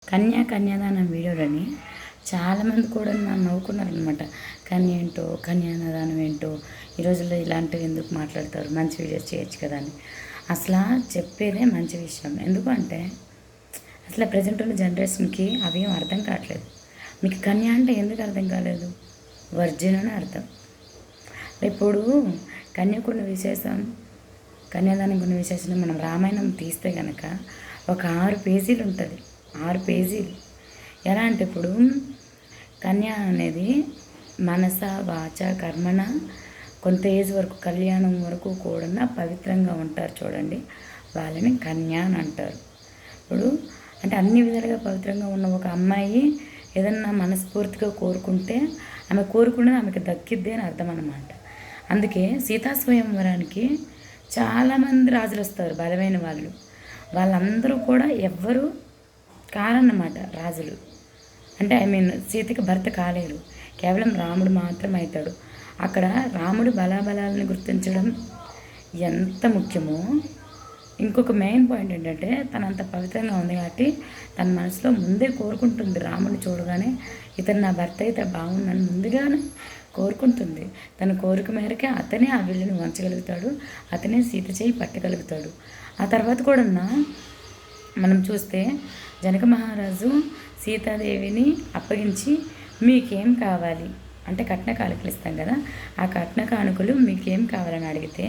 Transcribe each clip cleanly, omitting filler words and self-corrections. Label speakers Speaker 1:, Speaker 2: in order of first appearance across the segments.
Speaker 1: కన్యాదానం వీడియోలని చాలామంది కూడా నన్ను నవ్వుకున్నారనమాట. ఏంటో కన్యాదానం ఏంటో ఈ రోజుల్లో ఇలాంటివి ఎందుకు మాట్లాడతారు, మంచి వీడియోస్ చేయొచ్చు కదా అని. అసలు చెప్పేదే మంచి విషయం. ఎందుకు అంటే అసలు ప్రజెంట్ ఉన్న జనరేషన్కి అవి ఏం అర్థం కావట్లేదు. మీకు కన్య అంటే ఎందుకు అర్థం కాలేదు? వర్జిన్ అని అర్థం. ఇప్పుడు కన్యకున్న విశేషం, కన్యాదానం కొన్ని విశేషం మనం రామాయణం తీస్తే కనుక ఒక 6 పేజీలు ఉంటుంది. 6 పేజీలు. ఎలా అంటే ఇప్పుడు కన్య అనేది మనస వాచ కర్మణ కొంత ఏజ్ వరకు కళ్యాణం వరకు కూడా పవిత్రంగా ఉంటారు చూడండి, వాళ్ళని కన్య అని అంటారు. ఇప్పుడు అంటే అన్ని విధాలుగా పవిత్రంగా ఉన్న ఒక అమ్మాయి ఏదన్నా మనస్ఫూర్తిగా కోరుకుంటే ఆమె కోరుకున్నది ఆమెకు దక్కిద్ది అని అర్థం అన్నమాట. అందుకే సీతా స్వయంవరానికి చాలామంది రాజులు వస్తారు, బలమైన వాళ్ళు. వాళ్ళందరూ కూడా ఎవ్వరు కారన్నమాట రాజులు. అంటే సీతకి భర్త కాలేరు, కేవలం రాముడు మాత్రం అవుతాడు. అక్కడ రాముడు బలాబలాలను గుర్తించడం ఎంత ముఖ్యమో, ఇంకొక మెయిన్ పాయింట్ ఏంటంటే తనంత పవిత్రంగా ఉంది కాబట్టి తన మనసులో ముందే కోరుకుంటుంది. రాముడిని చూడగానే ఇతను నా భర్త అయితే బాగున్నాను ముందుగానే కోరుకుంటుంది. తన కోరిక మేరకే అతనే ఆ విల్లుని వంచగలుగుతాడు, అతనే సీత చేయి పట్టగలుగుతాడు. ఆ తర్వాత కూడా మనం చూస్తే జనక మహారాజు సీతాదేవిని అప్పగించి మీకేం కావాలి అంటే కట్న కానుకలు ఇస్తాం కదా, ఆ కట్న కానుకలు మీకేం కావాలని అడిగితే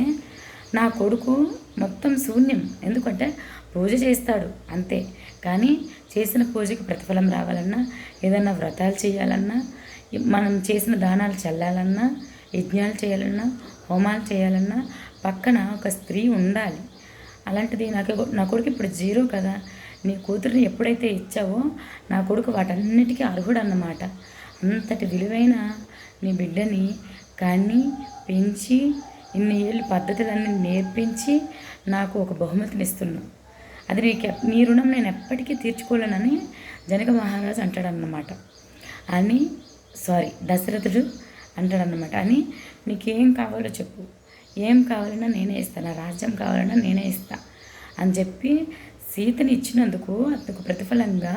Speaker 1: నా కొడుకు మొత్తం శూన్యం. ఎందుకంటే పూజ చేస్తాడు అంతే, కానీ చేసిన పూజకి ప్రతిఫలం రావాలన్నా, ఏదన్నా వ్రతాలు చేయాలన్నా, మనం చేసిన దానాలు చల్లాలన్నా, యజ్ఞాలు చేయాలన్నా, హోమాలు చేయాలన్నా పక్కన ఒక స్త్రీ ఉండాలి. అలాంటిది నా కొడుకు ఇప్పుడు 0 కదా. నీ కూతురిని ఎప్పుడైతే ఇచ్చావో నా కొడుకు వాటన్నిటికీ అర్హుడు అన్నమాట. అంతటి విలువైన నీ బిడ్డని కని పెంచి ఇన్ని ఏళ్ళు పద్ధతులన్నీ నేర్పించి నాకు ఒక బహుమతిని ఇస్తున్నావు. అది నీ రుణం నేను ఎప్పటికీ తీర్చుకోలేనని జనక మహారాజు అంటాడన్నమాట. దశరథుడు అంటాడన్నమాట. నీకేం కావాలో చెప్పు, ఏం కావాలన్నా నేనే ఇస్తాను, నా రాజ్యం కావాలన్నా నేనే ఇస్తా అని చెప్పి సీతని ఇచ్చినందుకు అందుకు ప్రతిఫలంగా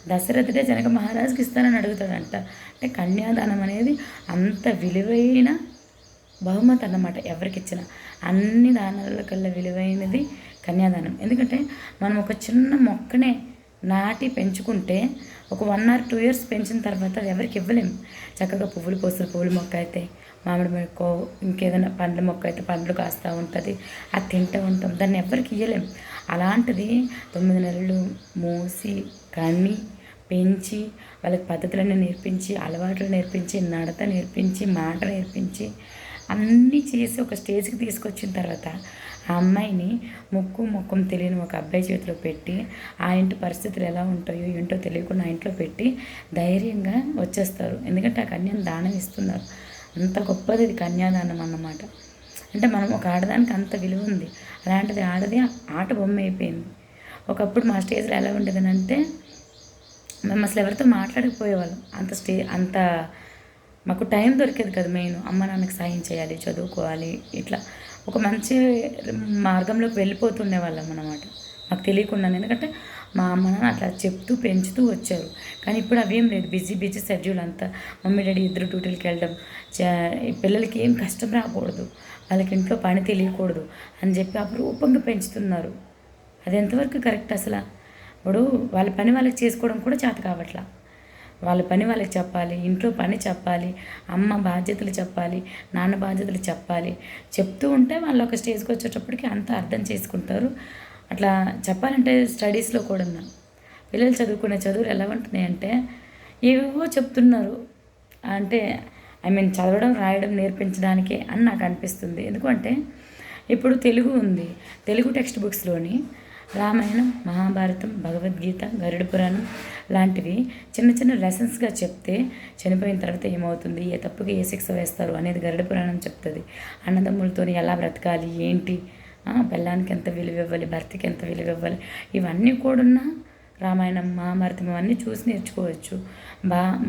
Speaker 1: దశరథుడే జనక మహారాజుకి ఇస్తానని అడుగుతాడంట. అంటే కన్యాదానం అనేది అంత విలువైన బహుమతి అన్నమాట. ఎవరికి ఇచ్చిన అన్ని దానాల కల్లా విలువైనది కన్యాదానం. ఎందుకంటే మనం ఒక చిన్న మొక్కనే నాటి పెంచుకుంటే ఒక 1 or 2 years పెంచిన తర్వాత అది ఎవరికి ఇవ్వలేము. చక్కగా పువ్వులు పోస్తే పువ్వుల మొక్క అయితే, మామిడి మొక్క, ఇంకేదైనా పండ్ల మొక్క అయితే పండ్లు కాస్తూ ఉంటుంది, అది తింటూ ఉంటాం, దాన్ని ఎవరికి ఇవ్వలేము. అలాంటిది 9 నెలలు మోసి కని పెంచి వాళ్ళకి పద్ధతులన్నీ నేర్పించి, అలవాట్లు నేర్పించి, నడత నేర్పించి, మాట నేర్పించి అన్నీ చేసి ఒక స్టేజ్కి తీసుకొచ్చిన తర్వాత ఆ అమ్మాయిని ముఖం తెలియని ఒక అబ్బాయి చేతిలో పెట్టి ఆ ఇంటి పరిస్థితులు ఎలా ఉంటాయో ఏంటో తెలియకుండా ఆ ఇంట్లో పెట్టి ధైర్యంగా వచ్చేస్తారు. ఎందుకంటే ఆ కన్యను దానం ఇస్తున్నారు. అంత గొప్పది ఇది కన్యాదానం అన్నమాట. అంటే మనం ఒక ఆడదానికి అంత విలువ ఉంది. అలాంటిది ఆడది ఆట బొమ్మ అయిపోయింది. ఒకప్పుడు మా స్టేజ్లో ఎలా ఉండేదని అంటే మేము అసలు ఎవరితో మాట్లాడకపోయేవాళ్ళం. అంత మాకు టైం దొరికేది కదా. మెయిన్ అమ్మ నాన్నకి సాయం చేయాలి, చదువుకోవాలి, ఇట్లా ఒక మంచి మార్గంలోకి వెళ్ళిపోతుండే వాళ్ళం అన్నమాట మాకు తెలియకుండానే. ఎందుకంటే మా అమ్మ నాన్న అట్లా చెప్తూ పెంచుతూ వచ్చారు. కానీ ఇప్పుడు అవేం లేదు. బిజీ షెడ్యూల్ అంతా. మమ్మీ డాడీ ఇద్దరు డ్యూటీలకు వెళ్ళడం, పిల్లలకి ఏం కష్టం రాకూడదు, వాళ్ళకి ఇంట్లో పని తెలియకూడదు అని చెప్పి అపురూపంగా పెంచుతున్నారు. అది ఎంతవరకు కరెక్ట్ అసలు? ఇప్పుడు వాళ్ళ పని వాళ్ళకి చేసుకోవడం కూడా చేత కావట్లా. వాళ్ళ పని వాళ్ళకి చెప్పాలి, ఇంట్లో పని చెప్పాలి, అమ్మ బాధ్యతలు చెప్పాలి, నాన్న బాధ్యతలు చెప్పాలి. చెప్తూ ఉంటే వాళ్ళు ఒక స్టేజ్కి వచ్చేటప్పటికి అంతా అర్థం చేసుకుంటారు. అట్లా చెప్పాలంటే స్టడీస్లో కూడా పిల్లలు చదువుకునే చదువులు ఎలా ఉంటున్నాయి అంటే ఏవేవో చెప్తున్నారు. అంటే చదవడం రాయడం నేర్పించడానికే అని నాకు అనిపిస్తుంది. ఎందుకంటే ఇప్పుడు తెలుగు ఉంది, తెలుగు టెక్స్ట్ బుక్స్లోని రామాయణం, మహాభారతం, భగవద్గీత, గరుడ పురాణం లాంటివి చిన్న చిన్న లెసన్స్గా చెప్తే చనిపోయిన తర్వాత ఏమవుతుంది, ఏ తప్పుకి ఏ శిక్ష వేస్తారు అనేది గరుడ పురాణం చెప్తుంది. అన్నదమ్ములతో ఎలా బ్రతకాలి, ఏంటి, పెళ్ళానికి ఎంత విలువ ఇవ్వాలి, భర్తకి ఎంత విలువ ఇవ్వాలి, ఇవన్నీ కూడా రామాయణం, మహాభారతం ఇవన్నీ చూసి నేర్చుకోవచ్చు.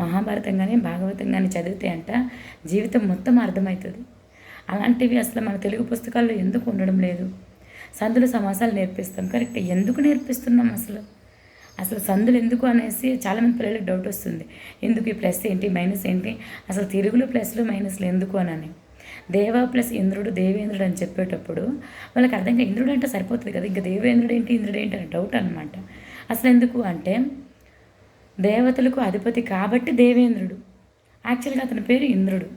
Speaker 1: మహాభారతం కానీ భాగవతం కానీ చదివితే జీవితం మొత్తం అర్థమవుతుంది. అలాంటివి అసలు మన తెలుగు పుస్తకాల్లో ఎందుకు ఉండడం లేదు? సందులు సమాసాలు నేర్పిస్తాం, కరెక్ట్. ఎందుకు నేర్పిస్తున్నాం అసలు? అసలు సందులు ఎందుకు అనేసి చాలామంది పిల్లలకి డౌట్ వస్తుంది. ఎందుకు ఈ ప్లస్ ఏంటి, మైనస్ ఏంటి, అసలు తిరుగులు ప్లస్లు మైనస్లు ఎందుకు అని. దేవ ప్లస్ ఇంద్రుడు దేవేంద్రుడు అని చెప్పేటప్పుడు వాళ్ళకి అర్థంగా ఇంద్రుడు అంటే సరిపోతుంది కదా, ఇంకా దేవేంద్రుడు ఏంటి ఇంద్రుడు ఏంటి అని డౌట్ అనమాట. అసలు ఎందుకు అంటే దేవతలకు అధిపతి కాబట్టి దేవేంద్రుడు, యాక్చువల్గా అతని పేరు ఇంద్రుడు.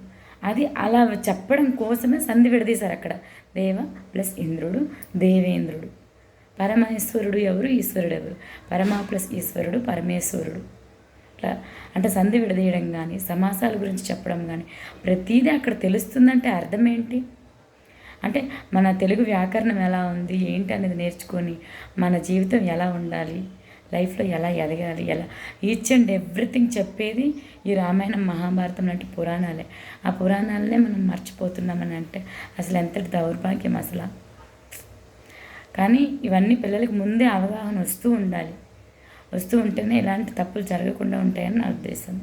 Speaker 1: అది అలా చెప్పడం కోసమే సంధి విడదీశారు అక్కడ. దేవ ప్లస్ ఇంద్రుడు దేవేంద్రుడు. పరమేశ్వరుడు ఎవరు, ఈశ్వరుడు ఎవరు? పరమ ప్లస్ ఈశ్వరుడు పరమేశ్వరుడు. ఇట్లా అంటే సంధి విడదీయడం కానీ, సమాసాల గురించి చెప్పడం కానీ ప్రతీదీ అక్కడ తెలుస్తుందంటే అర్థం ఏంటి అంటే మన తెలుగు వ్యాకరణం ఎలా ఉంది ఏంటి అనేది నేర్చుకొని మన జీవితం ఎలా ఉండాలి, లైఫ్లో ఎలా ఎదగాలి, ఎలా ఈచ్ అండ్ ఎవ్రీథింగ్ చెప్పేది ఈ రామాయణం మహాభారతం లాంటి పురాణాలే. ఆ పురాణాలనే మనం మర్చిపోతున్నామని అంటే అసలు ఎంతటి దౌర్భాగ్యం అసలు. కానీ ఇవన్నీ పిల్లలకి ముందే అవగాహన వస్తూ ఉండాలి. వస్తూ ఉంటేనే ఇలాంటి తప్పులు జరగకుండా ఉంటాయని నా ఉద్దేశం.